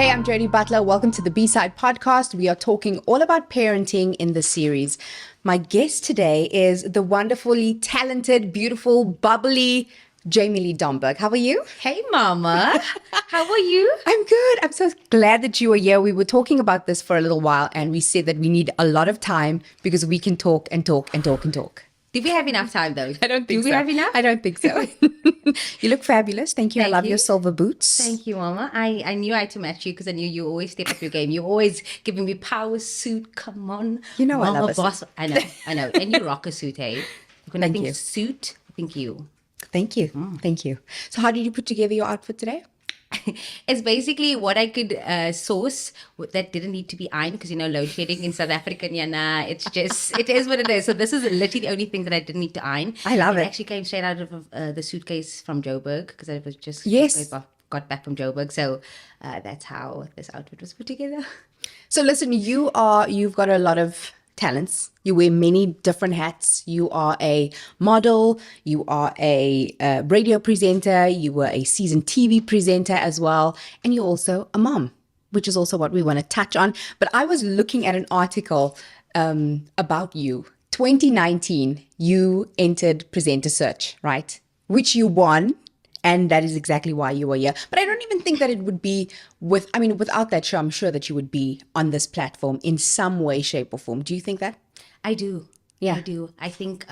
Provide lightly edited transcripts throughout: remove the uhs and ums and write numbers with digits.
Hey, I'm Jo-Dee Butler. Welcome to the B-Side podcast. We are talking all about parenting in this series. My guest today is the wonderfully talented, beautiful, bubbly Jamie Lee Domburg. How are you? Hey, Mama. How are you? I'm good. I'm so glad that you are here. We were talking about this for a little while and we said that we need a lot of time because we can talk and talk and talk and talk. Did we have enough time, though? I don't think so. Do we have enough? I don't think so. You look fabulous. Thank you. I Thank love you. your silver boots. Thank you, Mama. I knew I had to match you because I knew you always step up your game. You're always giving me power suit. Come on. You know I Mama love a suit. boss. I know. And you rock a suit, hey? When Thank I think you. suit, I think you. Thank you. Thank you. So how did you put together your outfit today? It's basically what I could source that didn't need to be ironed because, load shedding in South Africa, it's just, it is what it is. So this is literally the only thing that I didn't need to iron. I love it. It actually came straight out of the suitcase from Joburg because I was just got back from Joburg. So that's how this outfit was put together. So listen, you've got a lot of talents. You wear many different hats. You are a model. You are a radio presenter. You were a seasoned TV presenter as well. And you're also a mom, which is also what we want to touch on. But I was looking at an article about you. 2019, you entered Presenter Search, right? Which you won. And that is exactly why you are here. But I don't even think that it would be without that show, I'm sure that you would be on this platform in some way, shape or form. Do you think that? I do. Yeah. I do. I think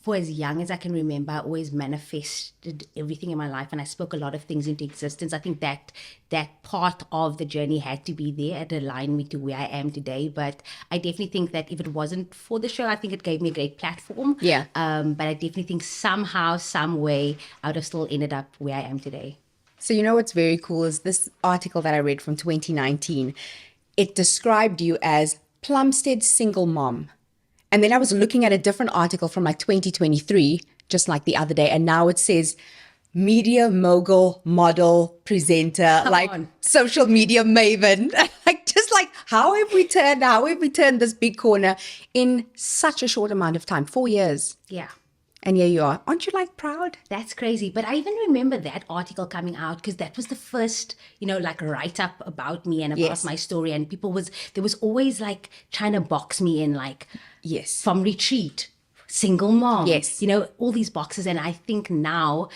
for as young as I can remember, I always manifested everything in my life and I spoke a lot of things into existence. I think that part of the journey had to be there and align me to where I am today. But I definitely think that if it wasn't for the show, I think it gave me a great platform. Yeah. But I definitely think somehow, some way, I would have still ended up where I am today. So what's very cool is this article that I read from 2019. It described you as Plumstead single mom. And then I was looking at a different article from like 2023, just like the other day. And now it says media mogul, model, presenter, social media maven. How have we turned this big corner in such a short amount of time? 4 years. Yeah. And here you are. Aren't you proud? That's crazy. But I even remember that article coming out because that was the first, write-up about me and about my story. And there was always trying to box me in yes, from retreat, single mom. Yes. All these boxes. And I think now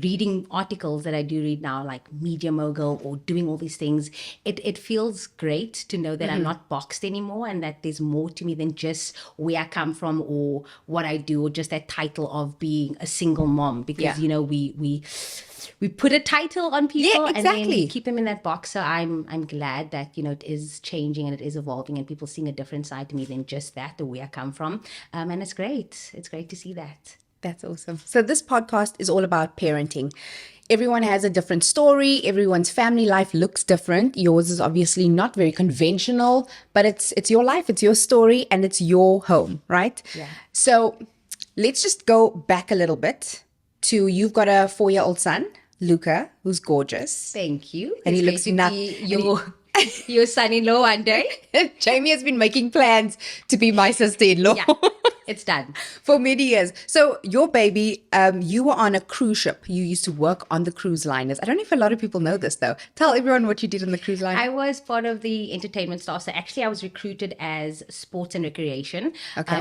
reading articles that I do read now, like media mogul or doing all these things, it feels great to know that I'm not boxed anymore and that there's more to me than just where I come from or what I do or just that title of being a single mom because, we put a title on people and then we keep them in that box. So I'm glad that, it is changing and it is evolving and people seeing a different side to me than just that, the way I come from. And it's great. It's great to see that. That's awesome. So this podcast is all about parenting. Everyone has a different story. Everyone's family life looks different. Yours is obviously not very conventional, but it's your life, it's your story, and it's your home, right? Yeah. So let's just go back a little bit to you've got a 4-year-old son, Luca, who's gorgeous. Thank you. And he It's looks great to be your son-in-law one day. Jamie has been making plans to be my sister-in-law. Yeah, it's done. For many years. So your baby, you were on a cruise ship. You used to work on the cruise liners. I don't know if a lot of people know this though. Tell everyone what you did on the cruise line. I was part of the entertainment staff. So actually I was recruited as sports and recreation,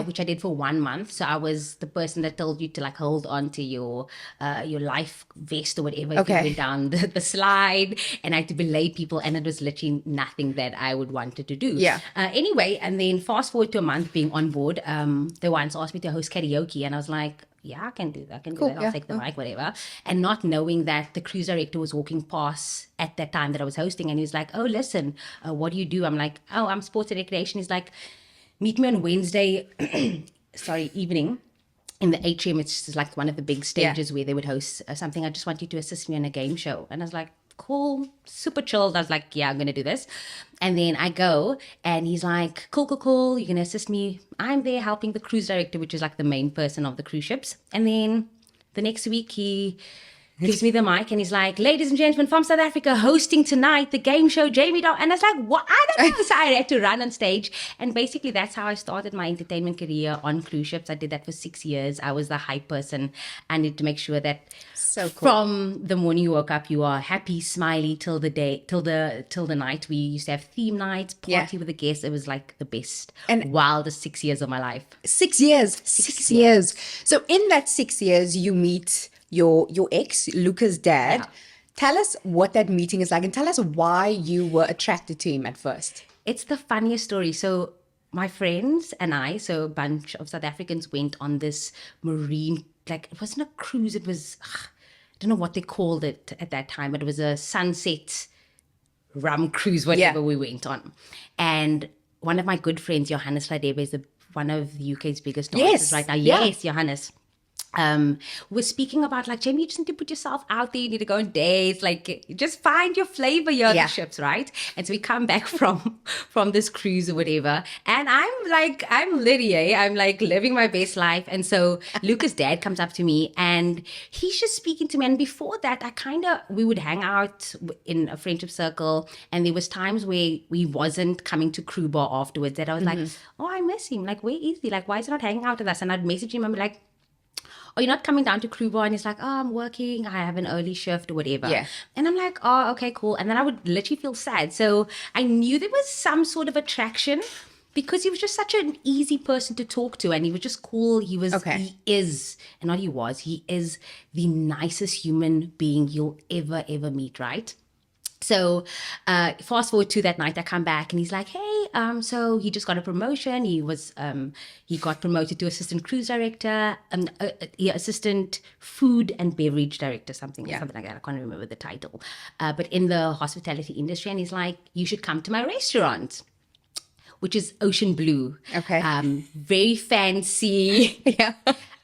which I did for 1 month. So I was the person that told you to hold on to your life vest or whatever if you went down the slide, and I had to belay people, and it was literally nothing that I would wanted to do. Yeah. Anyway, and then fast forward to a month being on board, they once asked me to host karaoke, and I was like, yeah, I can do that. I'll take the mic, whatever. And not knowing that the cruise director was walking past at that time that I was hosting, and he was like, oh, listen, what do you do? I'm like, oh, I'm sports and recreation. He's like, meet me on Wednesday, evening in the atrium. It's just like one of the big stages where they would host something. I just want you to assist me in a game show. And I was like, cool, super chilled. I was like, yeah, I'm going to do this. And then I go and he's like, cool. You're going to assist me. I'm there helping the cruise director, which is like the main person of the cruise ships. And then the next week he gives me the mic and he's like, ladies and gentlemen from South Africa, hosting tonight the game show Jamie Dom. And I was like, what? I don't know. So I had to run on stage. And basically that's how I started my entertainment career on cruise ships. I did that for 6 years. I was the hype person. I needed to make sure that so cool. From the morning you woke up, you are happy, smiley till the night. We used to have theme nights, party with the guests. It was like the best and wildest 6 years of my life. 6 years. 6 years. So in that 6 years, you meet your ex, Luca's dad. Yeah. Tell us what that meeting is like and tell us why you were attracted to him at first. It's the funniest story. So my friends and I, so a bunch of South Africans went on this marine, like it wasn't a cruise, it was, I don't know what they called it at that time, but it was a sunset rum cruise, whatever we went on. And one of my good friends, Johannes Ladebe, is one of the UK's biggest dancers right now. Yes, Johannes. Was speaking about like, Jamie, you just need to put yourself out there, you need to go on dates, like just find your flavor here on the ships, right? And so we come back from this cruise or whatever, and I'm Lydia, I'm like living my best life. And so Luca's dad comes up to me and he's just speaking to me, and before that we would hang out in a friendship circle, and there was times where we wasn't coming to crew bar afterwards that I was like, oh, I miss him, like where is he, like why is he not hanging out with us? And I'd message him and be like, oh, you're not coming down to crew bar? And he's like, oh, I'm working, I have an early shift or whatever. Yeah. And I'm like, oh, okay, cool. And then I would literally feel sad. So I knew there was some sort of attraction because he was just such an easy person to talk to, and he was just cool. He is the nicest human being you'll ever meet, right? So fast forward to that night, I come back and he's like, hey, so he just got a promotion. He got promoted to assistant cruise director, assistant food and beverage director, something like that. I can't remember the title. But in the hospitality industry, and he's like, you should come to my restaurant, which is Ocean Blue. Okay. Very fancy. Yeah.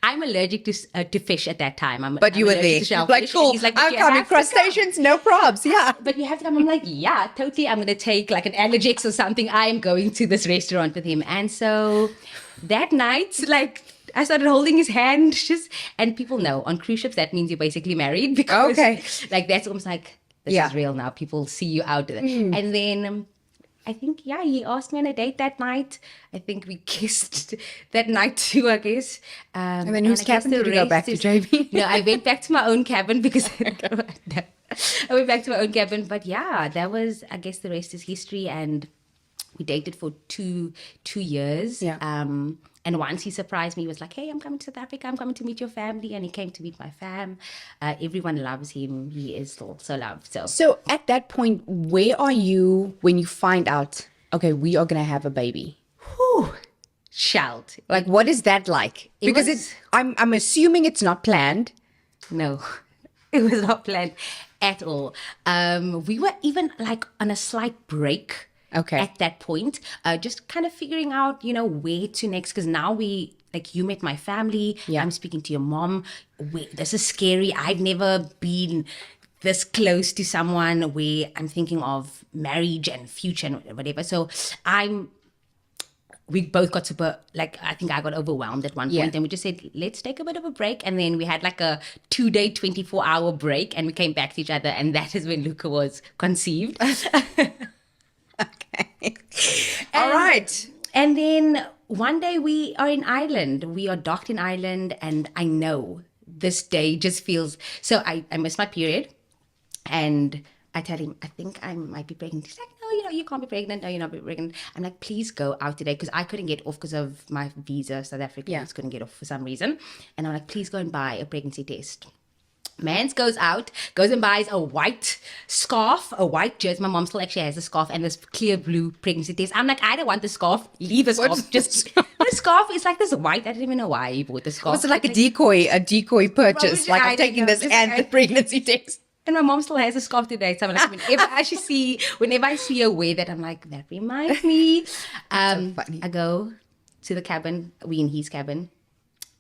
I'm allergic to fish at that time. But you were there. Like, cool. He's like, I'm coming. Crustaceans, no probs. Yeah. But you have to come. I'm like, yeah, totally. I'm going to take like an Allergex or something. I am going to this restaurant with him. And so that night, like, I started holding his hand. And people know on cruise ships, that means you're basically married. Because like, that's almost like, this is real now. People see you out there. And then I think, he asked me on a date that night. I think we kissed that night too, I guess. And then whose cabin did you go back to, Jamie? No, I went back to my own cabin because I went back to my own cabin. But that was, I guess the rest is history. And we dated for two years. Yeah. And once he surprised me, he was like, hey, I'm coming to South Africa. I'm coming to meet your family. And he came to meet my fam. Everyone loves him. He is still so loved. So at that point, where are you when you find out, okay, we are going to have a baby? Whew. Shout. Like, what is that like? Because I'm assuming it's not planned. No, it was not planned at all. We were even like on a slight break. Okay. At that point, just kind of figuring out, where to next. Because now you met my family. Yeah. I'm speaking to your mom. This is scary. I've never been this close to someone where I'm thinking of marriage and future and whatever. So we both got super, I think I got overwhelmed at one point, and we just said, let's take a bit of a break. And then we had like a 2-day, 24-hour break, and we came back to each other. And that is when Luca was conceived. Okay. All right. And then one day we are in Ireland. We are docked in Ireland, and I know this day just feels... So I missed my period, and I tell him, I think I might be pregnant. He's like, no, you can't be pregnant. No, you're not pregnant. I'm like, please go out today, because I couldn't get off because of my visa. South Africans couldn't get off for some reason. And I'm like, please go and buy a pregnancy test. Mans goes and buys a white scarf, a white jersey. My mom still actually has a scarf and this clear blue pregnancy test. I'm like, I don't want the scarf. Leave the scarf. The scarf is like this white. I don't even know why he bought the scarf. Was it like a decoy purchase? Probably, like, I'm taking this and the pregnancy test. And my mom still has a scarf today. So I'm like, whenever I see her wear that, I'm like, that reminds me. So funny. I go to the cabin. We in his cabin.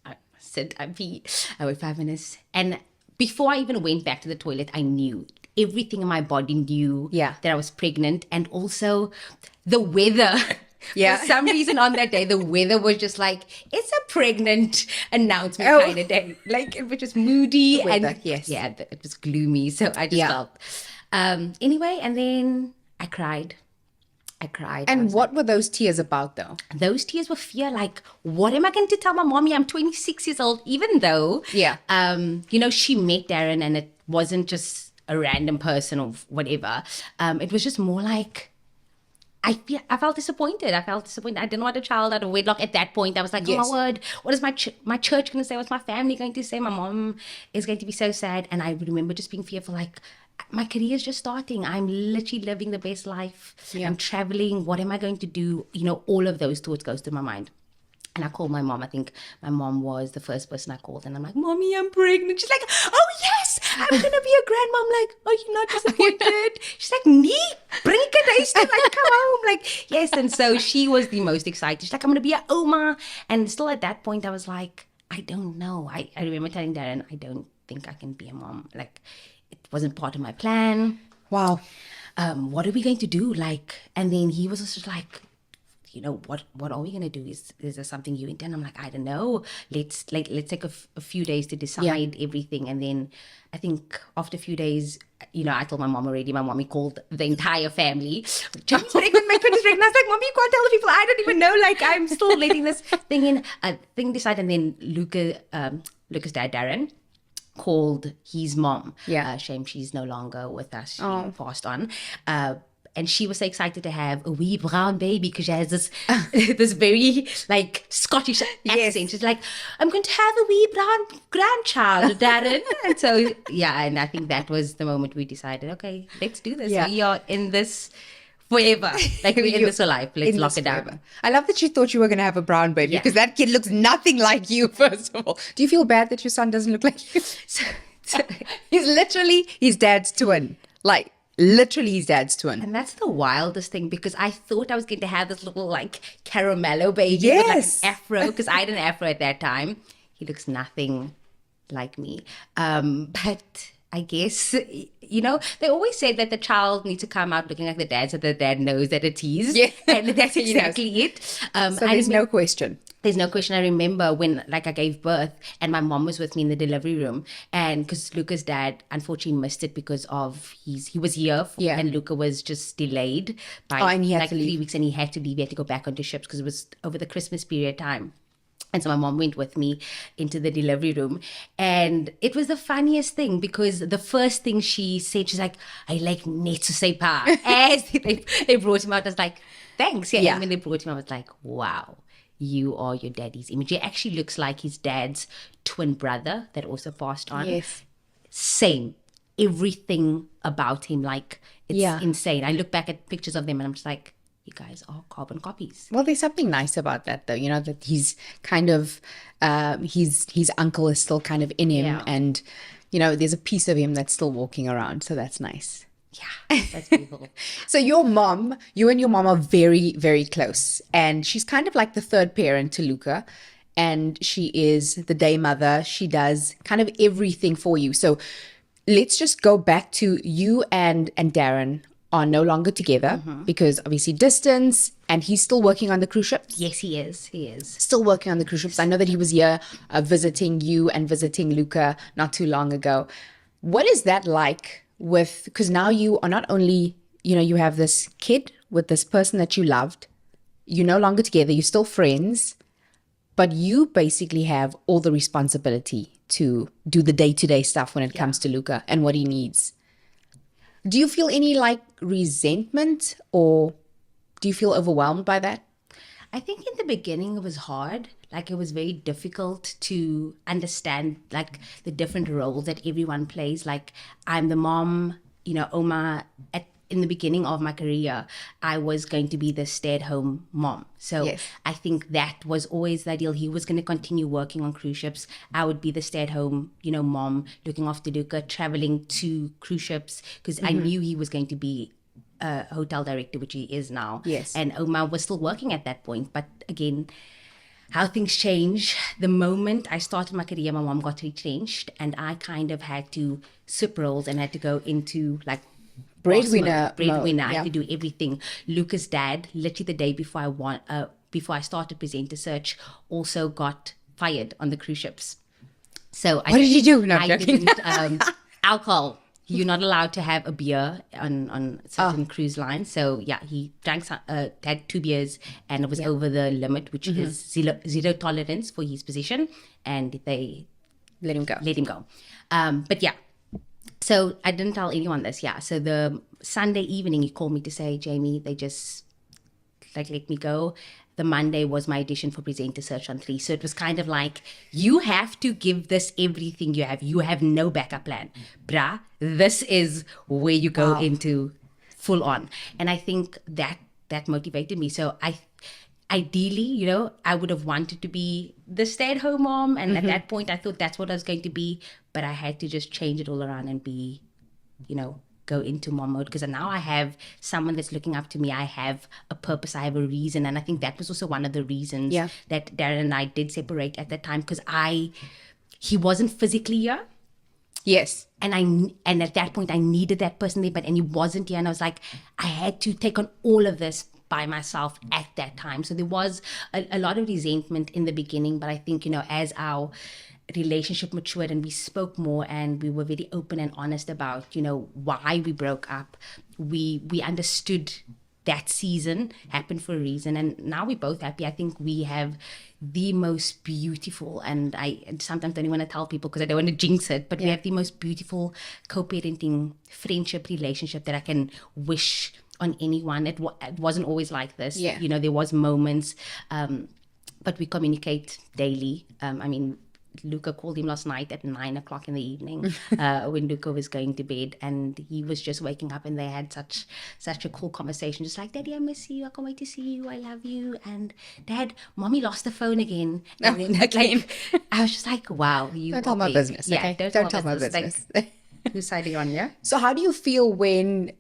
I sit, I pee. I wait 5 minutes. And before I even went back to the toilet, I knew. Everything in my body knew that I was pregnant. And also the weather Yeah. For some reason on that day, the weather was just like, it's a pregnant announcement kind of day. Like, it was just moody. The weather, and yes. yeah, it was gloomy. So I just felt, anyway, and then I cried. I And was what were those tears about, though? those tears were fear, like, what am I going to tell my mommy? I'm 26 years old, even though, Yeah. she met Darren and it wasn't just a random person or whatever. It was just more like, I felt disappointed. I didn't want a child out of wedlock at that point. I was like, Yes. oh my word, what is my church going to say? What's my family going to say? My mom is going to be so sad. And I remember just being fearful, like, my career is just starting. I'm literally living the best life. Yeah. I'm traveling. What am I going to do? All of those thoughts goes through my mind. And I called my mom. I think my mom was the first person I called. And I'm like, Mommy, I'm pregnant. She's like, oh, yes, I'm going to be a grandma. I'm like, oh, you're not disappointed? She's like, me? Bring a taste. Like, come home. Like, yes. And so she was the most excited. She's like, I'm going to be a Oma. And still at that point, I was like, I don't know. I remember telling Darren, I don't think I can be a mom. Like, it wasn't part of my plan. Wow. What are we going to do? Like, and then he was just like, what are we gonna do? Is there something you intend? I'm like, I don't know. Let's take a few days to decide everything. And then I think after a few days, I told my mom already. My mommy called the entire family. Johnny's pregnant, my twin is pregnant. I was like, Mommy, you can't tell the people. I don't even know. Like, I'm still letting this thing in. Thing decide. And then Luca's dad, Darren, called his mom. Yeah. Shame she's no longer with us. She passed on. And she was so excited to have a wee brown baby because she has this this very like Scottish accent. She's like, I'm going to have a wee brown grandchild, Darren. And so, and I think that was the moment we decided, okay, let's do this. Yeah. We are in this forever. Like, we're in this for life. Let's lock it down. I love that you thought you were going to have a brown baby because that kid looks nothing like you, first of all. Do you feel bad that your son doesn't look like you? So, he's literally his dad's twin. Like, literally his dad's twin. and that's the wildest thing because I thought I was going to have this little like caramello baby Yes. with like an afro because I had an afro at that time. He looks nothing like me. But I guess, they always say that the child needs to come out looking like the dad so the dad knows that it's his. Yeah. And that's exactly it. So there's no question. There's no question. I remember when I gave birth and my mom was with me in the delivery room, and because Luca's dad unfortunately missed it because of he was here and Luca was just delayed by and he had to leave. 3 weeks, and he had to leave. He had to go back onto ships because it was over the Christmas period time. And so my mom went with me into the delivery room, and it was the funniest thing because the first thing she said, she's like, I like net to say pa. As they brought him out, I was like, thanks. Yeah. And when they brought him, I was like, wow, you are your daddy's image. He actually looks like his dad's twin brother that also passed on. Yes. Same. Everything about him, like, it's insane. I look back at pictures of them and I'm just like, you guys are carbon copies. Well, there's something nice about that, though, that he's kind of, his uncle is still kind of in him. Yeah. And, there's a piece of him that's still walking around. So that's nice. Yeah, that's beautiful. So you and your mom are very, very close. And she's kind of like the third parent to Luca. And she is the day mother. She does kind of everything for you. So let's just go back to you and Darren are no longer together because obviously distance, and he's still working on the cruise ships. Yes, he is. Still working on the cruise ships. I know that he was here visiting you and visiting Luca not too long ago. What is that like because now you are not only, you have this kid with this person that you loved, you're no longer together, you're still friends, but you basically have all the responsibility to do the day-to-day stuff when it comes to Luca and what he needs. Do you feel any resentment, or do you feel overwhelmed by that? I think in the beginning it was hard. It was very difficult to understand the different roles that everyone plays. I'm the mom, Oma. In the beginning of my career, I was going to be the stay-at-home mom. So I think that was always the ideal. He was going to continue working on cruise ships. I would be the stay-at-home, mom, looking after Luca, traveling to cruise ships, because I knew he was going to be a hotel director, which he is now. Yes. And Oma was still working at that point. But again, how things change. The moment I started my career, my mom got retrenched, and I kind of had to swap roles and had to go into breadwinner breadwinner. I yeah. had to do everything. Luca's dad, literally the day before I started Presenter Search, also got fired on the cruise ships. So what did you do? No, I'm I joking. didn't alcohol. You're not allowed to have a beer on certain cruise lines. So yeah, he had 2 beers and it was over the limit, which is zero tolerance for his position, and they Let him go. let him go. But yeah, so I didn't tell anyone this. Yeah, so the Sunday evening he called me to say, Jamie, they just let me go. The Monday was my audition for Presenter Search on 3. So it was kind of like, you have to give this everything you have. You have no backup plan. Bruh, this is where you go into full on. And I think that motivated me. So ideally, I would have wanted to be the stay-at-home mom. And at that point, I thought that's what I was going to be. But I had to just change it all around and be, go into mom mode, because now I have someone that's looking up to me. I have a purpose, I have a reason. And I think that was also one of the reasons that Darren and I did separate at that time, because he wasn't physically here. Yes. And at that point I needed that person there, and he wasn't here. And I was like, I had to take on all of this by myself at that time. So there was a lot of resentment in the beginning, but I think, as our relationship matured and we spoke more and we were very open and honest about why we broke up, we understood that season happened for a reason, and now we're both happy. I think we have the most beautiful, and I sometimes don't even want to tell people because I don't want to jinx it, but we have the most beautiful co-parenting friendship relationship that I can wish on anyone. It wasn't always like this. There was moments, but we communicate daily. Luca called him last night at 9:00 in the evening when Luca was going to bed, and he was just waking up, and they had such a cool conversation, just like, Daddy, I miss you, I can't wait to see you, I love you. And Dad, Mommy lost the phone again. And then, I was just like, wow, you don't tell my business. Yeah, okay? Don't tell my business. Whose side are you on? Yeah. So how do you feel when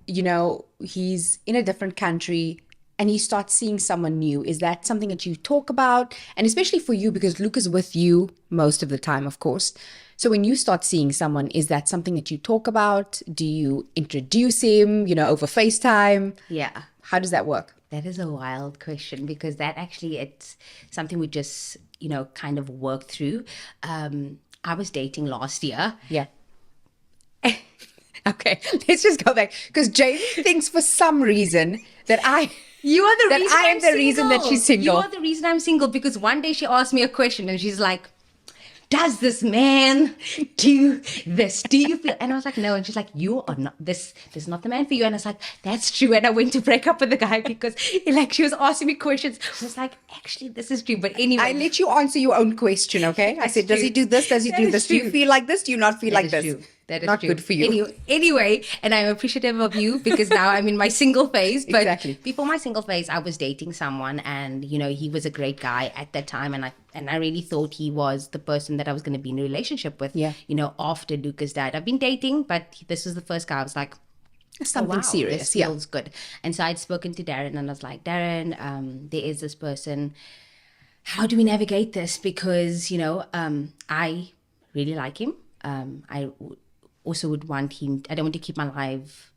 he's in a different country and he starts seeing someone new? Is that something that you talk about? And especially for you, because Luke is with you most of the time, of course. So when you start seeing someone, is that something that you talk about? Do you introduce him, over FaceTime? Yeah. How does that work? That is a wild question, because that actually, it's something we just, kind of worked through. I was dating last year. Yeah. Okay, let's just go back, because Jamie thinks for some reason that You are the reason I am the reason that she's single. You are the reason I'm single, because one day she asked me a question and she's like, does this man do this? Do you feel? And I was like, no. And she's like, you are not, this is not the man for you. And I was like, that's true. And I went to break up with the guy because she was asking me questions. I was like, actually, this is true. But anyway. I let you answer your own question, okay? I said, does he do this? Does he do this? Do you feel like this? Do you not feel like this? True. That is not true. Good for you. Anyway, and I'm appreciative of you, because now I'm in my single phase. But exactly. Before my single phase, I was dating someone, and he was a great guy at that time, and I really thought he was the person that I was going to be in a relationship with. Yeah. After Luca's dad, I've been dating, but this was the first guy I was like, something serious. This feels good. And so I'd spoken to Darren, and I was like, Darren, there is this person. How do we navigate this? Because I really like him. I also would want him. I don't want to keep my life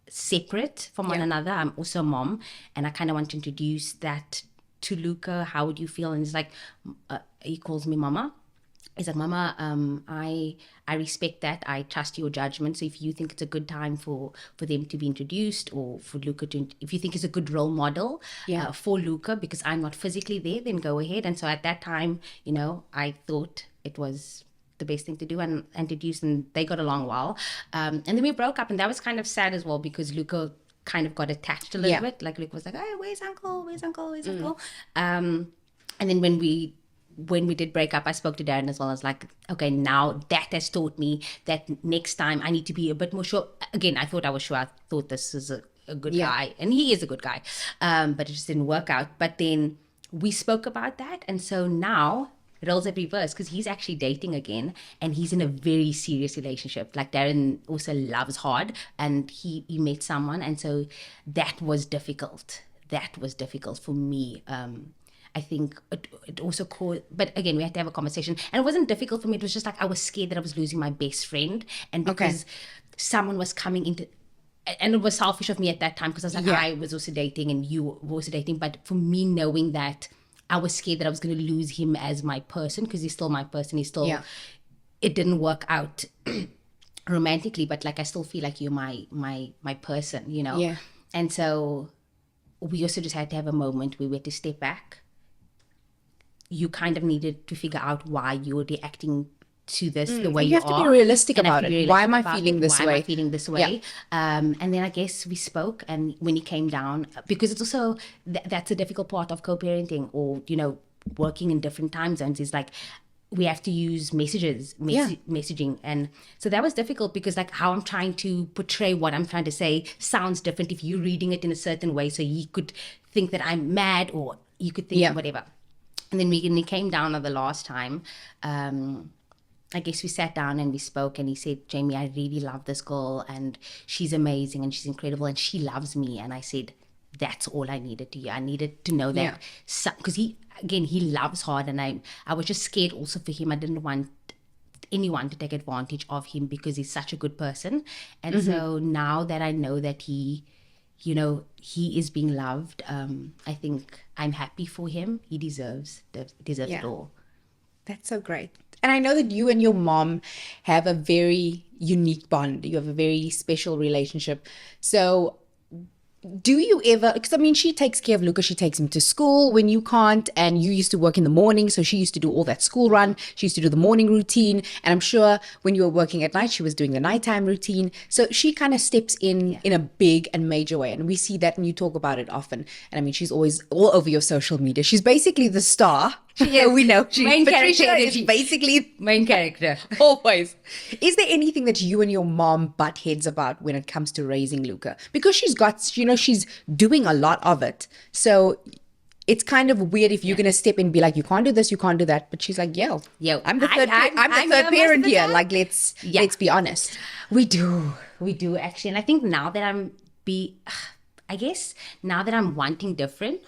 separate from one another. I'm also a mom, and I kind of want to introduce that to Luca. How would you feel? And he's like, he calls me Mama. He's like, Mama, I respect that. I trust your judgment. So if you think it's a good time for them to be introduced, or for Luca to, if you think it's a good role model for Luca, because I'm not physically there, then go ahead. And so at that time, I thought it was the best thing to do, and introduce, and they got along well. And then we broke up, and that was kind of sad as well, because Luca kind of got attached a little bit. Like Luca was like, hey, where's uncle? Where's uncle? Where's uncle? And then when we did break up, I spoke to Darren as well. I was like, okay, now that has taught me that next time I need to be a bit more sure. Again, I thought I was sure. I thought this is a good guy, and he is a good guy. But it just didn't work out. But then we spoke about that, and so now roles have reversed, because he's actually dating again, and he's in a very serious relationship. Like Darren also loves hard, and he met someone, and so that was difficult. That was difficult for me. I think it also caused, but again, we had to have a conversation, and it wasn't difficult for me. It was just like I was scared that I was losing my best friend, and because someone was coming into, and it was selfish of me at that time because I was like, Yeah. I was also dating and you were also dating. But for me, knowing that I was scared that I was going to lose him as my person, because he's still my person. He's still, Yeah. it didn't work out romantically, but like I still feel like you're my person, you know? Yeah. And so we also just had to have a moment where we had to step back. You kind of needed to figure out why you were reacting to this the way You you have to be are. realistic And I have about to be it. Why am I realistic about feeling it. this Why am I way? feeling this Yeah. way? And then I guess we spoke, and when he came down, because it's also that's a difficult part of co-parenting, or you know, working in different time zones, is like we have to use messaging, and so that was difficult because like how I'm trying to portray what I'm trying to say sounds different if you're reading it in a certain way, so he could think that I'm mad, or you could think Yeah. whatever. And then when he came down the last time, I guess we sat down and we spoke, and he said, Jamie, I really love this girl, and she's amazing and she's incredible and she loves me. And I said, that's all I needed to hear. I needed to know that, because he loves hard, and I was just scared also for him. I didn't want anyone to take advantage of him because he's such a good person. And so now that I know that he is being loved, I think I'm happy for him. He deserves it all. That's so great. And I know that you and your mom have a very unique bond. You have a very special relationship. So do you ever, because I mean, she takes care of Luca, she takes him to school when you can't, and you used to work in the morning, so she used to do all that school run, she used to do the morning routine, and I'm sure when you were working at night, she was doing the nighttime routine. So she kind of steps in a big and major way, and we see that, and you talk about it often. And I mean, she's always all over your social media. She's basically the star. Yes. We know. Main Patricia character is energy. basically Main character. always. Is there anything that you and your mom butt heads about when it comes to raising Luca? Because she's got, she's doing a lot of it. So it's kind of weird if you're going to step in and be like, you can't do this, you can't do that. But she's like, yo, I'm the third, I'm the third parent here. Like, let's be honest. We do actually. And I think now that I guess now that I'm wanting different,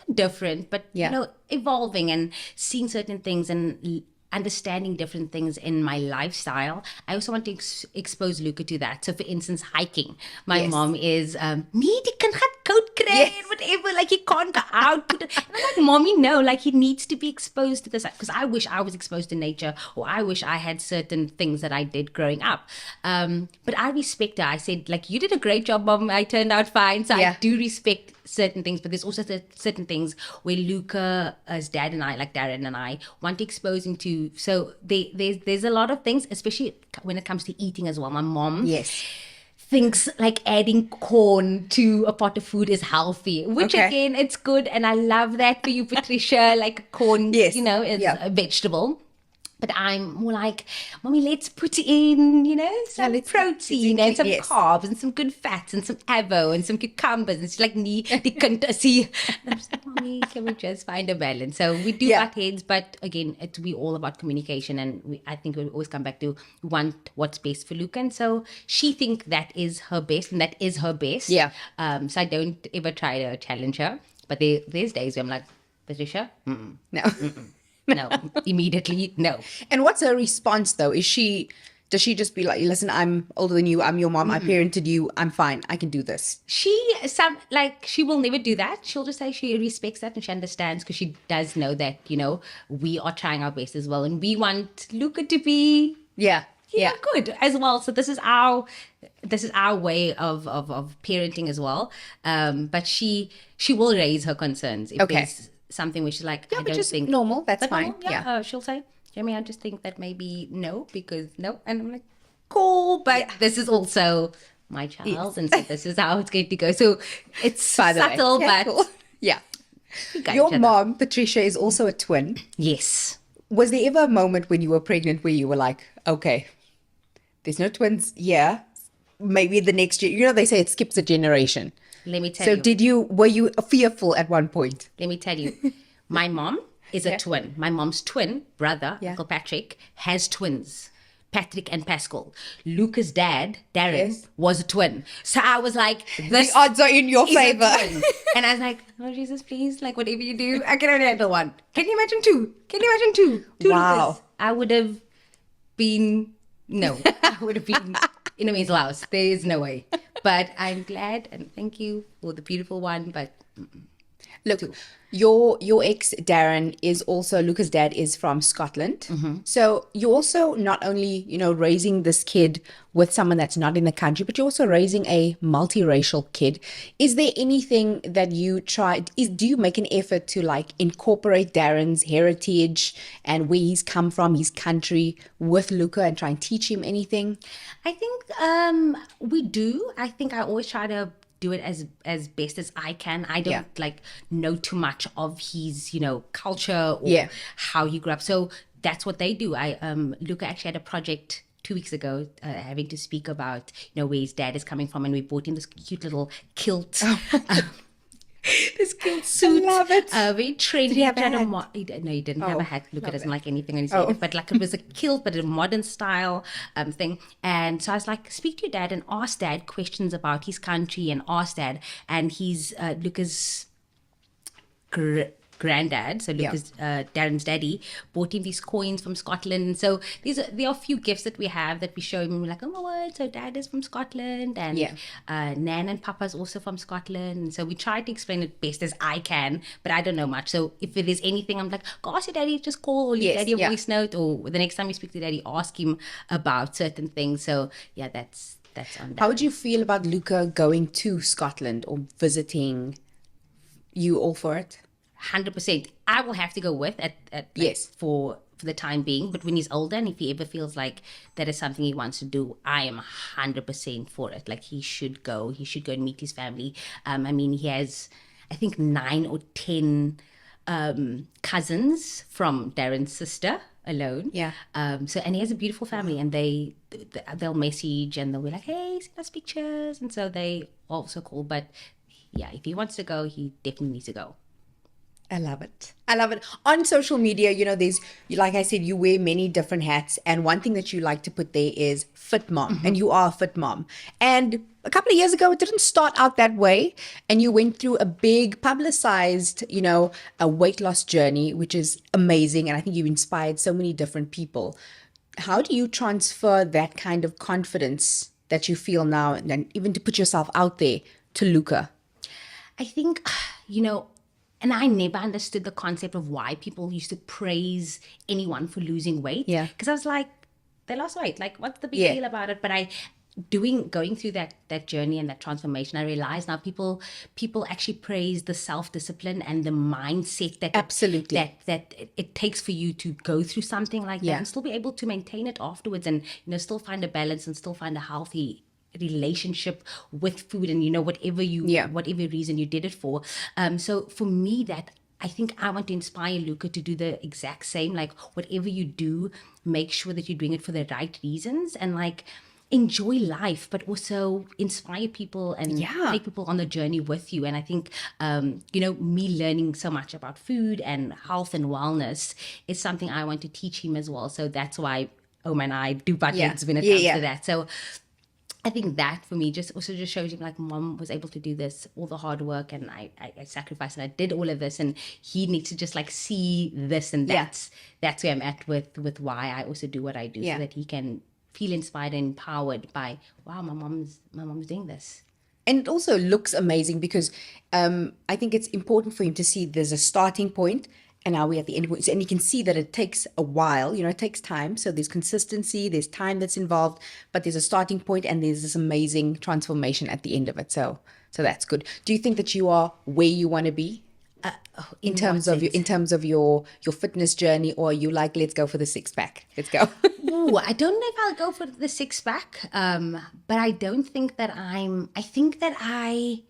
but you know, evolving and seeing certain things and understanding different things in my lifestyle, I also want to expose Luca to that. So for instance, hiking, my mom is nee, die kind gaan koud kry and whatever, like he can't go out. And I'm like, mommy, no, like he needs to be exposed to this, because I wish I was exposed to nature, or I wish I had certain things that I did growing up. But I respect her. I said, like, you did a great job, mom, I turned out fine. So I do respect certain things, but there's also certain things where Luca's dad and I, like Darren and I, want to expose him to. So there's a lot of things, especially when it comes to eating as well. My mom thinks like adding corn to a pot of food is healthy, which again, it's good, and I love that for you, Patricia. Like corn, you know, is a vegetable. But I'm more like, mommy, let's put in, you know, some protein and some carbs and some good fats and some avo and some cucumbers. And it's like, nee, die kind of see. I'm just like, mommy, can we just find a balance? So we do butt heads, but again, it's we all about communication. And I think we always come back to want what's best for Luca. And so she thinks that is her best, and that is her best. So I don't ever try to challenge her. But there's days where I'm like, Patricia, no. No, immediately, no. And what's her response though? Does she just be like, listen, I'm older than you, I'm your mom, I parented you, I'm fine, I can do this? She will never do that. She'll just say she respects that and she understands, because she does know that, you know, we are trying our best as well, and we want Luca to be good as well. So this is our way of parenting as well. But she will raise her concerns if there's something which is like, I don't just think normal, that's fine. Normal, she'll say, Jamie, I just think that maybe no, because no. And I'm like, cool, but this is also my child, and so this is how it's going to go. So it's subtle, but cool. Your mom, Patricia, is also a twin. Yes. Was there ever a moment when you were pregnant where you were like, okay, there's no twins here, maybe the next year, you know, they say it skips a generation. Let me tell you. So were you fearful at one point? Let me tell you, my mom is a twin. My mom's twin brother, Uncle Patrick, has twins, Patrick and Pascal. Luca's dad, Darren, was a twin. So I was like, the odds are in your favor. And I was like, oh, Jesus, please, like whatever you do, I can only handle one. Can you imagine two? Two wow. Lucas. I would have been, no, I would have been in a men's house. There is no way. But I'm glad and thank you for the beautiful one. But Look, your ex Darren is also, Luca's dad is from Scotland. So you're also not only, raising this kid with someone that's not in the country, but you're also raising a multiracial kid. Is there anything that you tried? Do you make an effort to like incorporate Darren's heritage and where he's come from, his country, with Luca and try and teach him anything? I think we do. I think I always try to do it as best as I can. I don't like know too much of his, culture or how he grew up. So that's what they do. Luca actually had a project 2 weeks ago, having to speak about, where his dad is coming from, and we bought him this cute little kilt. This cute suit. I love it. Very trendy. Did he have a hat? No, he didn't have a hat. Luca doesn't like anything on his head. But like it was a kilt, but a modern style thing. And so I was like, speak to your dad and ask dad questions about his country and ask dad. And he's Luca's granddad, so Lucas, Darren's daddy, bought him these coins from Scotland. So there are a few gifts that we have that we show him, and we're like, oh my word, so dad is from Scotland, and Nan and Papa's also from Scotland. And so we try to explain it best as I can, but I don't know much. So if there is anything, I'm like, go ask your daddy, just call, or leave daddy a voice note, or the next time you speak to daddy, ask him about certain things. So yeah, that's on that. How would you feel about Luca going to Scotland or visiting? You all for it? 100%. I will have to go with for the time being. But when he's older, and if he ever feels like that is something he wants to do, I am 100% for it. Like he should go. He should go and meet his family. I mean, he has, I think, 9 or 10 cousins from Darren's sister alone. Yeah. So, and he has a beautiful family, and they'll message and they'll be like, hey, send us pictures. And so they also cool. But yeah, if he wants to go, he definitely needs to go. I love it. I love it. On social media, there's, like I said, you wear many different hats. And one thing that you like to put there is fit mom. And you are a fit mom. And a couple of years ago, it didn't start out that way. And you went through a big publicized, a weight loss journey, which is amazing. And I think you inspired so many different people. How do you transfer that kind of confidence that you feel now, and even to put yourself out there, to Luca? I think, and I never understood the concept of why people used to praise anyone for losing weight. Yeah. Because I was like, they lost weight. Like, what's the big deal about it? But going through that journey and that transformation, I realized now people actually praise the self-discipline and the mindset that absolutely that it takes for you to go through something like that and still be able to maintain it afterwards, and still find a balance and still find a healthy relationship with food, and whatever reason you did it for. So for me, that I think I want to inspire Luca to do the exact same. Like, whatever you do, make sure that you're doing it for the right reasons, and like enjoy life, but also inspire people and take people on the journey with you. And I think me learning so much about food and health and wellness is something I want to teach him as well. So that's why Oma and I do buckets when it comes to that. So I think that for me just shows him, like, mom was able to do this, all the hard work, and I sacrificed and I did all of this, and he needs to just like see this, and that's where I'm at with why I also do what I do, so that he can feel inspired and empowered by, wow, my mom's doing this. And it also looks amazing because I think it's important for him to see there's a starting point, and now we're at the end point. And you can see that it takes a while, it takes time. So there's consistency, there's time that's involved, but there's a starting point and there's this amazing transformation at the end of it. So that's good. Do you think that you are where you want to be in terms of your fitness journey, or you like, let's go for the 6-pack? Let's go. Ooh, I don't know if I'll go for the 6-pack, but I don't think that I think that I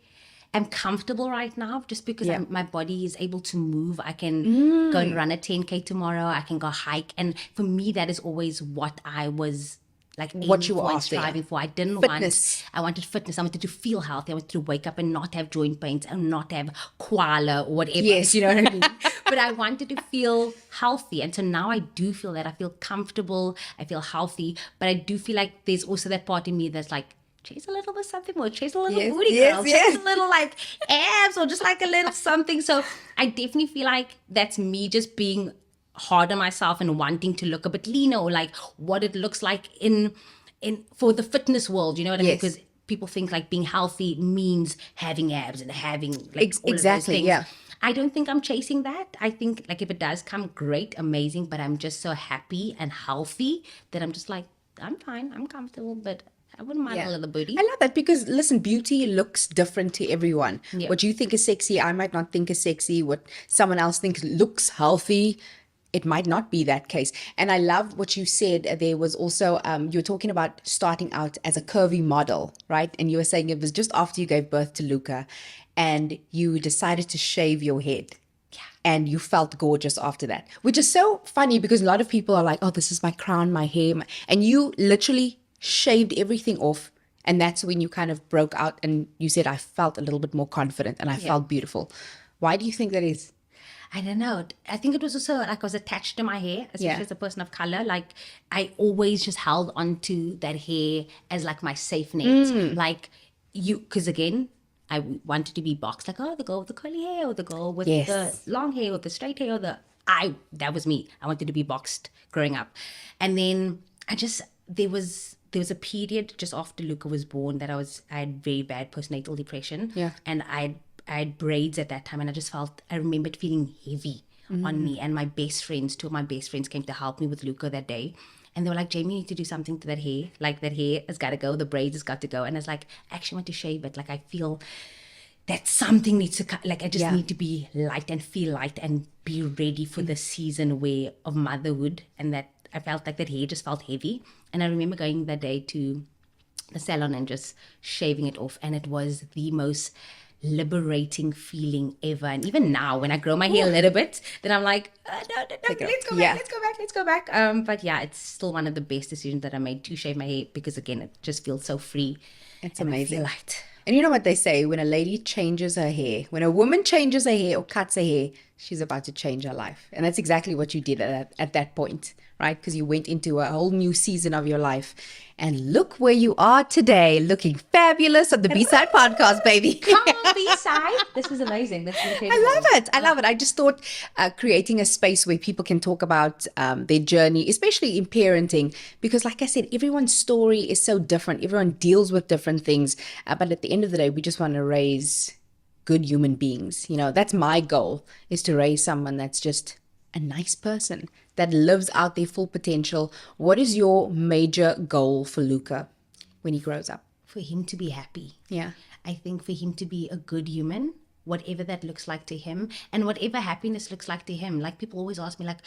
am comfortable right now, just because my body is able to move. I can go and run a 10K tomorrow. I can go hike. And for me, that is always what I was like, what you were striving for. I didn't I wanted fitness. I wanted to feel healthy. I wanted to wake up and not have joint pains and not have koala or whatever. Yes. You know what I mean? But I wanted to feel healthy. And so now I do feel that. I feel comfortable. I feel healthy. But I do feel like there's also that part in me that's like, chase a little bit something more, chase a little booty girl, chase a little like abs, or just like a little something. So I definitely feel like that's me just being hard on myself and wanting to look a bit leaner, or like what it looks like in for the fitness world, you know what I mean? Yes. Because people think like being healthy means having abs and having like all of those Exactly, things. yeah. I don't think I'm chasing that. I think like if it does come, great, amazing, but I'm just so happy and healthy that I'm just like, I'm fine, I'm comfortable, but I wouldn't mind a little booty. I love that because listen, beauty looks different to everyone. Yeah. What you think is sexy, I might not think is sexy. What someone else thinks looks healthy, it might not be that case. And I love what you said. There was also, you were talking about starting out as a curvy model, right? And you were saying it was just after you gave birth to Luca and you decided to shave your head. And you felt gorgeous after that, which is so funny because a lot of people are like, oh, this is my crown, my hair. And you literally shaved everything off. And that's when you kind of broke out and you said, I felt a little bit more confident and I felt beautiful. Why do you think that is? I don't know. I think it was also like I was attached to my hair, especially as a person of color. Like I always just held on to that hair as like my safe net. Like because again, I wanted to be boxed, like, oh, the girl with the curly hair or the girl with the long hair or the straight hair or that was me. I wanted to be boxed growing up. And then there was a period just after Luca was born that I had very bad postnatal depression. Yeah. And I had braids at that time and I remembered feeling heavy on me. And two of my best friends came to help me with Luca that day. And they were like, Jamie, you need to do something to that hair. Like that hair has got to go. The braids has got to go. And I was like, I actually want to shave it. Like I feel that something needs to cut. Like I just need to be light and feel light and be ready for the season of motherhood. And that I felt like that hair just felt heavy. And I remember going that day to the salon and just shaving it off. And it was the most liberating feeling ever. And even now when I grow my hair a little bit, then I'm like, no, let's go back. But yeah, it's still one of the best decisions that I made to shave my hair because again, it just feels so free. It's amazing. I feel light. And you know what they say, when a lady changes her hair, when a woman changes her hair or cuts her hair, she's about to change her life. And that's exactly what you did at that point, right? Because you went into a whole new season of your life. And look where you are today, looking fabulous on the B-Side podcast, baby. Come on, B-Side. This was amazing. This was incredible. I love it. I just thought creating a space where people can talk about their journey, especially in parenting, because like I said, everyone's story is so different. Everyone deals with different things. But at the end of the day, we just want to raise good human beings. You know, that's my goal, is to raise someone that's just a nice person that lives out their full potential. What is your major goal for Luca when he grows up? For him to be happy. Yeah. I think for him to be a good human, whatever that looks like to him, and whatever happiness looks like to him. Like people always ask me like,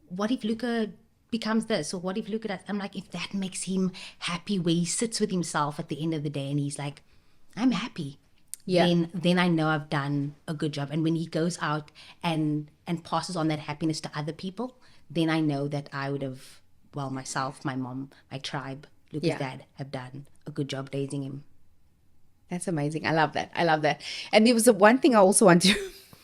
what if Luca becomes this? Or what if Luca does? I'm like, if that makes him happy where he sits with himself at the end of the day and he's like, I'm happy. Yeah. Then I know I've done a good job. And when he goes out and passes on that happiness to other people, then I know that I would have, myself, my mom, my tribe, Luca's dad, have done a good job raising him. That's amazing. I love that. And there was one thing I also want to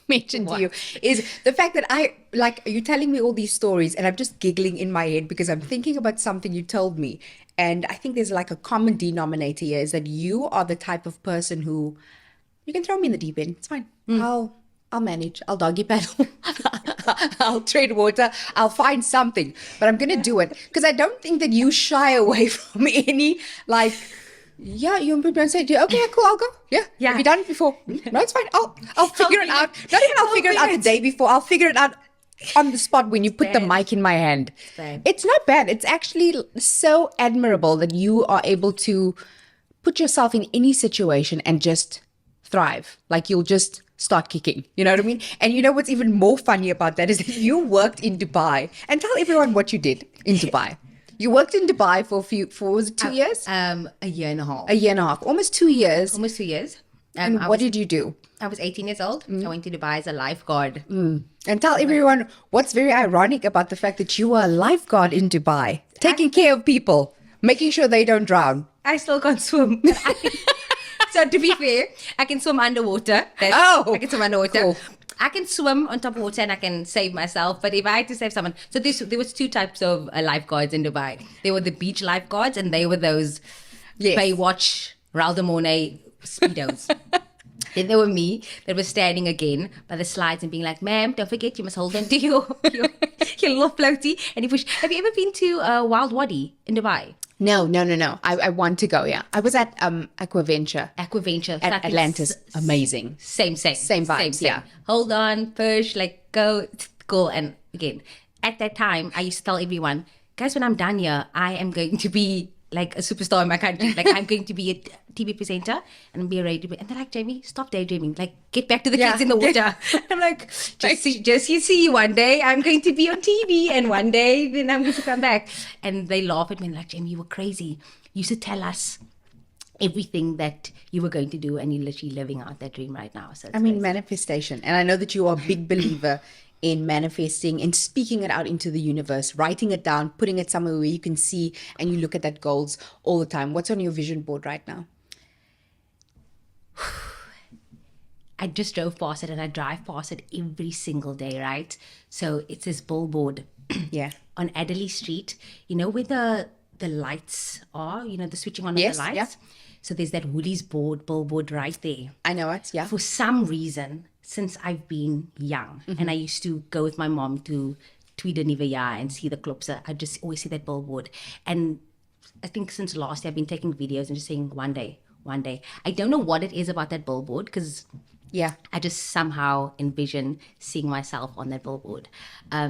mention to you is the fact that you're telling me all these stories and I'm just giggling in my head because I'm thinking about something you told me. And I think there's like a common denominator here is that you are the type of person who, you can throw me in the deep end. It's fine. I'll manage. I'll doggy paddle. I'll tread water. I'll find something. But I'm going to do it. Because I don't think that you shy away from any, you don't say, okay, cool, I'll go. Yeah. Have you done it before? No, it's fine. I'll figure it out. Not even I'll figure it out the day before. I'll figure it out on the spot when you put the mic in my hand. It's not bad. It's actually so admirable that you are able to put yourself in any situation and just thrive. Like you'll just start kicking. You know what I mean? And you know what's even more funny about that is that you worked in Dubai. And tell everyone what you did in Dubai. You worked in Dubai for was it 2 years? A year and a half. A year and a half. Almost 2 years. Almost 2 years. And what did you do? I was 18 years old. I went to Dubai as a lifeguard. And tell everyone what's very ironic about the fact that you were a lifeguard in Dubai, taking care of people, making sure they don't drown. I still can't swim. So to be fair, I can swim underwater. I can swim underwater. Cool. I can swim on top of water and I can save myself. But if I had to save someone, so there was two types of lifeguards in Dubai. There were the beach lifeguards and they were those Baywatch, Raul de Mornay Speedos. Then there were me that was standing again by the slides and being like, ma'am, don't forget you must hold on to your little floaty. And you push. Have you ever been to Wild Wadi in Dubai? No. I want to go. Yeah, I was at Aquaventure Aquaventure. at That is Atlantis. Amazing. Same. Same vibes, yeah. Hold on, push, like go, cool. And again, at that time, I used to tell everyone, guys, when I'm done here, I am going to be like a superstar in my country. Like I'm going to be a TV presenter and be a radio. And they're like, Jamie, stop daydreaming. Like get back to the kids in the water. I'm like, just you see, one day I'm going to be on TV and one day then I'm going to come back. And they laugh at me and like, Jamie, you were crazy. You used to tell us everything that you were going to do and you're literally living out that dream right now. So I mean, manifestation. And I know that you are a big believer in manifesting and speaking it out into the universe, writing it down, putting it somewhere where you can see and you look at that goals all the time. What's on your vision board right now? I just drove past it and I drive past it every single day, right? So it's this billboard Yeah. on Adderley Street, you know, where the lights are, you know, the switching on Yes, of the lights. yeah. So there's that Woolies billboard right there. I know it. Yeah. For some reason, since I've been young, and I used to go with my mom to Tweede and see the clubs, I just always see that billboard. And I think since last year, I've been taking videos and just saying, one day. I don't know what it is about that billboard because Yeah. I just somehow envision seeing myself on that billboard.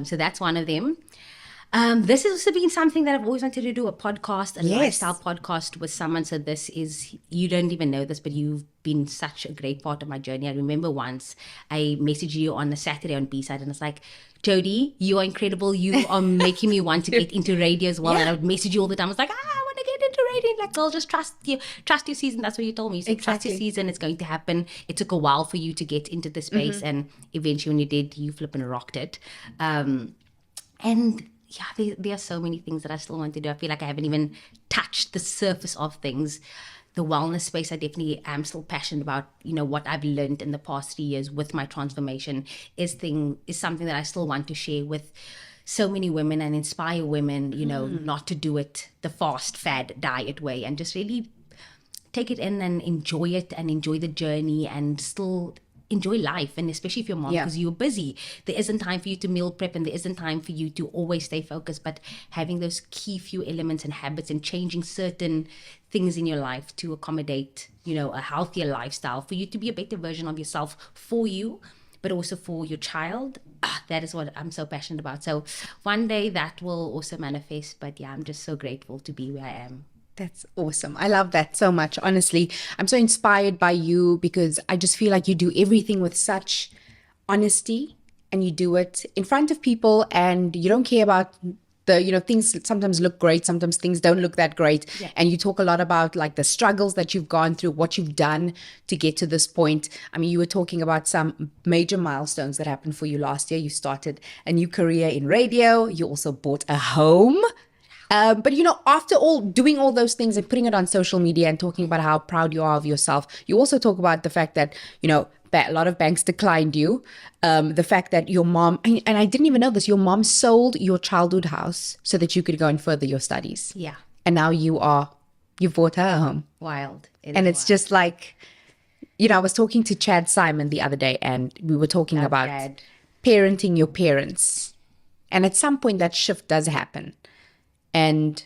So that's one of them. This has also been something that I've always wanted to do, a podcast, a Yes. lifestyle podcast with someone. So this is, you don't even know this, but you've been such a great part of my journey. I remember once I messaged you on a Saturday on B-Side and it's like, Jo-Dee, you are incredible. You are making me want to get into radio as well. Yeah. And I would message you all the time. I was like, I want to get into radio. Like, girl, just trust your season. That's what you told me. You said, trust your season. It's going to happen. It took a while for you to get into the space. And eventually when you did, you flipping rocked it. And yeah, there are so many things that I still want to do. I feel like I haven't even touched the surface of things. The wellness space, I definitely am still passionate about, you know, what I've learned in the past 3 years with my transformation is something that I still want to share with so many women and inspire women, you know, not to do it the fast fad diet way and just really take it in and enjoy it and enjoy the journey and still enjoy life. And especially if you're mom, because you're busy, there isn't time for you to meal prep and there isn't time for you to always stay focused, but having those key few elements and habits and changing certain things in your life to accommodate, you know, a healthier lifestyle for you to be a better version of yourself for you, but also for your child. That is what I'm so passionate about. So one day that will also manifest, but yeah, I'm just so grateful to be where I am. That's awesome. I love that so much. Honestly, I'm so inspired by you because I just feel like you do everything with such honesty and you do it in front of people and you don't care about the, you know, things sometimes look great, sometimes things don't look that great. Yeah. And you talk a lot about like the struggles that you've gone through, what you've done to get to this point. I mean, you were talking about some major milestones that happened for you last year. You started a new career in radio. You also bought a home. But, you know, after doing all those things and putting it on social media and talking about how proud you are of yourself, you also talk about the fact that, you know, a lot of banks declined you. The fact that your mom, and I didn't even know this, your mom sold your childhood house so that you could go and further your studies. Yeah. And now you've bought her a home. Wild. And it's just like, you know, I was talking to Chad Simon the other day and we were talking about parenting your parents. And at some point that shift does happen. And,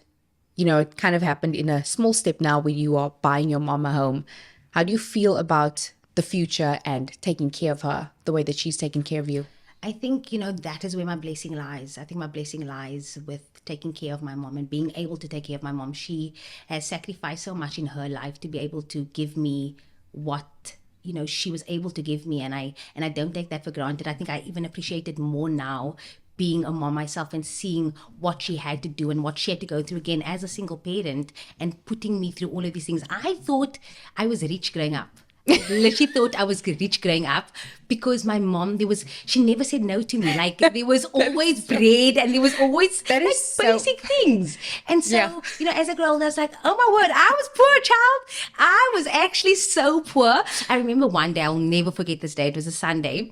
you know, it kind of happened in a small step now where you are buying your mom a home. How do you feel about the future and taking care of her the way that she's taking care of you? I think, you know, that is where my blessing lies. I think my blessing lies with taking care of my mom and being able to take care of my mom. She has sacrificed so much in her life to be able to give me what, you know, she was able to give me. And I don't take that for granted. I think I even appreciate it more now being a mom myself and seeing what she had to do and what she had to go through again as a single parent and putting me through all of these things. I thought I was rich growing up. I literally thought I was rich growing up because my mom, she never said no to me. Like there was always bread and there was always like basic things. And so, you know, as I grew older, I was like, oh my word, I was poor, child. I was actually so poor. I remember one day, I'll never forget this day. It was a Sunday.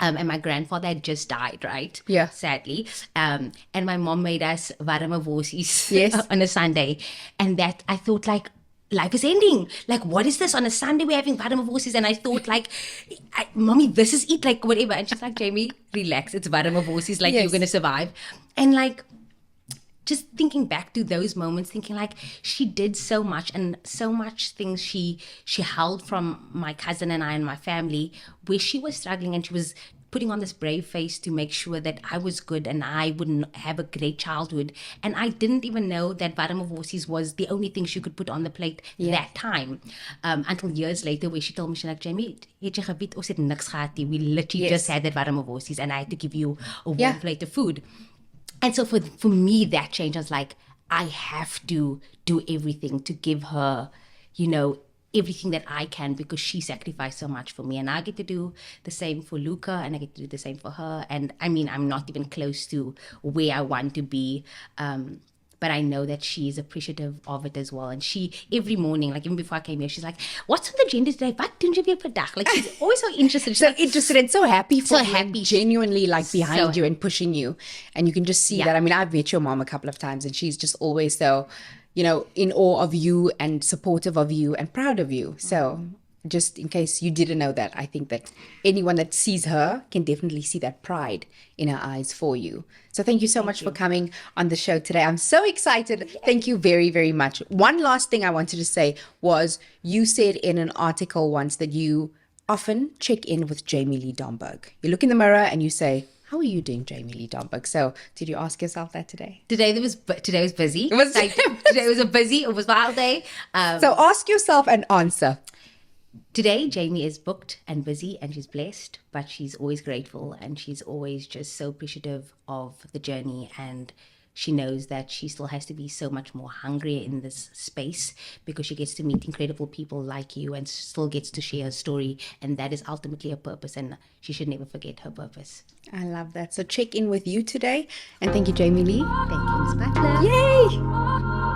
And my grandfather had just died, right? Yeah. Sadly. And my mom made us warme worsies on a Sunday. And that I thought like, life is ending. Like, what is this? On a Sunday we're having warme worsies. And I thought like, Mommy, this is it, like whatever. And she's like, Jamie, relax. It's warme worsies. Like you're going to survive. And like, just thinking back to those moments, thinking like she did so much, and so much things she held from my cousin and I and my family, where she was struggling and she was putting on this brave face to make sure that I was good and I wouldn't have a great childhood. And I didn't even know that Varmavosies was the only thing she could put on the plate that time. Until years later, where she told me, she's like, Jamie, het jy geweet, ons het niks gehad nie. We literally just had that Varmavosies and I had to give you a warm plate of food. And so for me, that change, I was like, I have to do everything to give her, you know, everything that I can, because she sacrificed so much for me. And I get to do the same for Luca, and I get to do the same for her. And I mean, I'm not even close to where I want to be. But I know that she is appreciative of it as well. And she, every morning, like even before I came here, she's like, what's on the agenda today? Wat doen jy weer vandag? Like, she's always so interested. So interested and so happy for you, genuinely like behind you and pushing you. And you can just see that. I mean, I've met your mom a couple of times, and she's just always so, you know, in awe of you and supportive of you and proud of you. So just in case you didn't know that, I think that anyone that sees her can definitely see that pride in her eyes for you. So thank you so much for coming on the show today. I'm so excited. Thank you very, very much. One last thing I wanted to say was, you said in an article once that you often check in with Jamie Lee Domburg. You look in the mirror and you say, how are you doing, Jamie Lee Domburg? So did you ask yourself that today? Today was busy. It was today was a busy, it was a wild day. So ask yourself and answer. Today, Jamie is booked and busy, and she's blessed, but she's always grateful, and she's always just so appreciative of the journey, and she knows that she still has to be so much more hungry in this space, because she gets to meet incredible people like you and still gets to share her story, and that is ultimately her purpose, and she should never forget her purpose. I love that. So check in with you today, and thank you, Jamie Lee. Thank you, Ms. Butler. Yay!